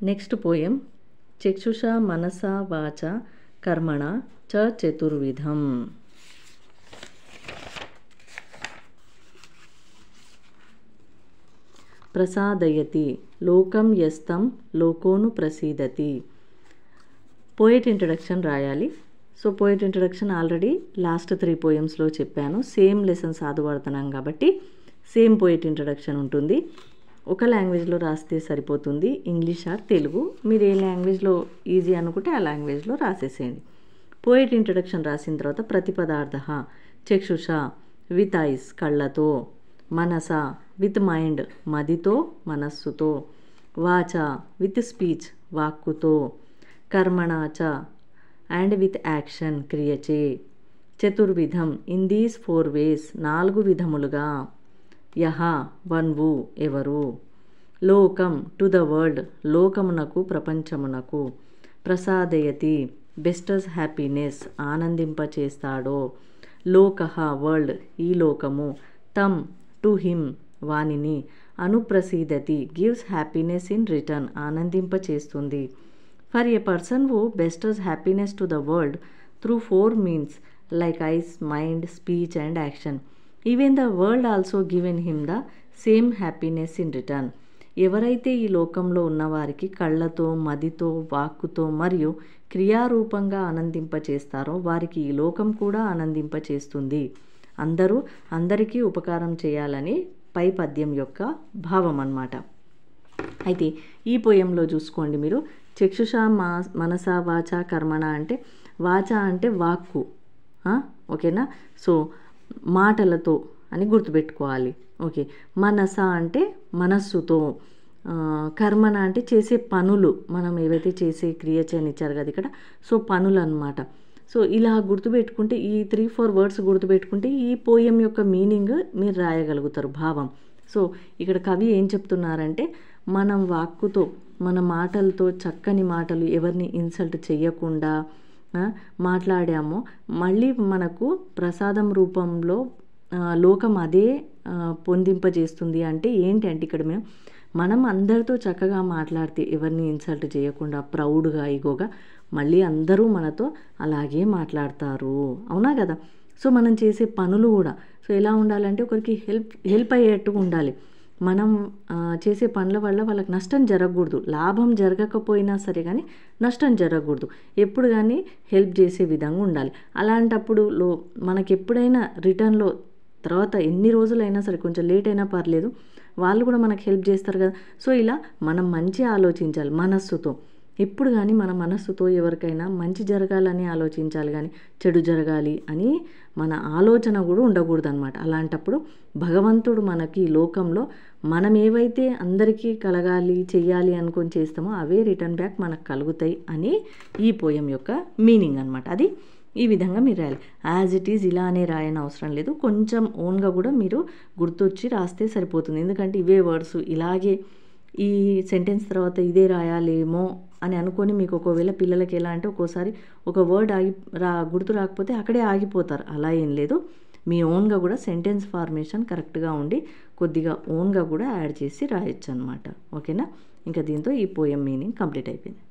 Next poem చక్షుషా మనసా వాచ కర్మణ చ చతుర్విధం. ప్రసాదయతి లోకం యస్తం లోకోను ప్రసీదతి. పోయెట్ ఇంట్రడక్షన్ రాయాలి. So poet introduction already last 3 పోయమ్స్లో చెప్పాను. సేమ్ లెసన్స్ ఆదుపడుతున్నాం కాబట్టి సేమ్ పోయెట్ ఇంట్రడక్షన్ ఉంటుంది. ఒక లాంగ్వేజ్లో రాస్తే సరిపోతుంది, ఇంగ్లీష్ ఆర్ తెలుగు. మీరు ఏ లాంగ్వేజ్లో ఈజీ అనుకుంటే ఆ లాంగ్వేజ్లో రాసేసేయండి. పోయెట్ ఇంట్రడక్షన్ రాసిన తర్వాత ప్రతిపదార్థ చక్షుష విత్ ఐస్ కళ్ళతో, మనస విత్ మైండ్ మదితో మనస్సుతో, వాచ విత్ స్పీచ్ వాక్కుతో, కర్మణాచ అండ్ విత్ యాక్షన్ క్రియచే, చతుర్విధం ఇన్ దీస్ 4 ways 4 విధములుగా, యహ వన్వు ఎవరు, లోకం టు ద వరల్డ్ లోకమునకు ప్రపంచమునకు, ప్రసాదయతి బెస్టస్ హ్యాపీనెస్ ఆనందింపచేస్తాడో, లోకః వరల్డ్ ఈ లోకము, తం టు హిమ్ వానిని, అనుప్రసీదతి గివ్స్ హ్యాపీనెస్ ఇన్ రిటర్న్ ఆనందింపచేస్తుంది. For a person who bestows happiness to the world through 4 means like eyes, mind, speech and action, even the world also given him the same happiness in return. ఎవరైతే ఈ లోకంలో ఉన్నవారికి కళ్ళతో, మదితో, వాక్కుతో మరియు క్రియారూపంగా ఆనందింపచేస్తారో వారికి ఈ లోకం కూడా ఆనందింపచేస్తుంది. అందరికీ ఉపకారం చేయాలని పై పద్యం యొక్క భావం అన్నమాట. అయితే ఈ పోయంలో చూసుకోండి మీరు, చక్షుష మనస వాచ కర్మణ అంటే వాచ అంటే వాక్కు, ఓకేనా. సో మాటలతో అని గుర్తుపెట్టుకోవాలి. ఓకే. మనస అంటే మనస్సుతో, కర్మణ అంటే చేసే పనులు, మనం ఏవైతే చేసే క్రియ చేయనిచ్చారు కదా ఇక్కడ, సో పనులు అన్నమాట. సో ఇలా గుర్తుపెట్టుకుంటే ఈ 3-4 words గుర్తుపెట్టుకుంటే ఈ పోయం యొక్క మీనింగ్ మీరు రాయగలుగుతారు, భావం. సో ఇక్కడ కవి ఏం చెప్తున్నారంటే మనం వాక్కుతో, మన మాటలతో, చక్కని మాటలు ఎవరిని ఇన్సల్ట్ చేయకుండా మాట్లాడామో మళ్ళీ మనకు ప్రసాదం రూపంలో లోకం అదే పొందింపజేస్తుంది. అంటే ఏంటి అంటే ఇక్కడ మనం అందరితో చక్కగా మాట్లాడితే, ఎవరిని ఇన్సల్ట్ చేయకుండా ప్రౌడ్గా ఈగోగా, మళ్ళీ అందరూ మనతో అలాగే మాట్లాడతారు. అవునా కదా. సో మనం చేసే పనులు కూడా సో ఎలా ఉండాలంటే ఒకరికి హెల్ప్ అయ్యేట్టుగా ఉండాలి. మనం చేసే పనుల వల్ల వాళ్ళకి నష్టం జరగకూడదు, లాభం జరగకపోయినా సరే కానీ నష్టం జరగకూడదు, ఎప్పుడు కానీ హెల్ప్ చేసే విధంగా ఉండాలి. అలాంటప్పుడు మనకి ఎప్పుడైనా రిటర్న్లో తర్వాత ఎన్ని రోజులైనా సరే కొంచెం లేట్ అయినా పర్లేదు, వాళ్ళు కూడా మనకు హెల్ప్ చేస్తారు కదా. సో ఇలా మనం మంచి ఆలోచించాలి మనస్సుతో. ఎప్పుడు కానీ మన మనస్సుతో ఎవరికైనా మంచి జరగాలని ఆలోచించాలి, కానీ చెడు జరగాలి అని మన ఆలోచన కూడా ఉండకూడదు అనమాట. అలాంటప్పుడు భగవంతుడు మనకి ఈ లోకంలో మనం ఏవైతే అందరికీ కలగాలి చెయ్యాలి అనుకొని చేస్తామో అవే రిటర్న్ బ్యాక్ మనకు కలుగుతాయి అని ఈ పోయం యొక్క మీనింగ్ అనమాట. అది ఈ విధంగా మీరు రాయాలి. యాజ్ ఇట్ ఈజ్ ఇలా అనే రాయని అవసరం లేదు, కొంచెం ఓన్గా కూడా మీరు గుర్తొచ్చి రాస్తే సరిపోతుంది. ఎందుకంటే ఇవే వర్డ్స్ ఇలాగే ఈ సెంటెన్స్ తర్వాత ఇదే రాయాలేమో అని అనుకొని మీకు ఒకవేళ పిల్లలకి ఎలా అంటే ఒక్కోసారి ఒక వర్డ్ గుర్తు రాకపోతే అక్కడే ఆగిపోతారు. అలా ఏం లేదు, మీ ఓన్గా కూడా సెంటెన్స్ ఫార్మేషన్ కరెక్ట్గా ఉండి కొద్దిగా ఓన్గా కూడా యాడ్ చేసి రాయొచ్చు అనమాట. ఓకేనా. ఇంకా దీంతో ఈ పోయం మీనింగ్ కంప్లీట్ అయిపోయింది.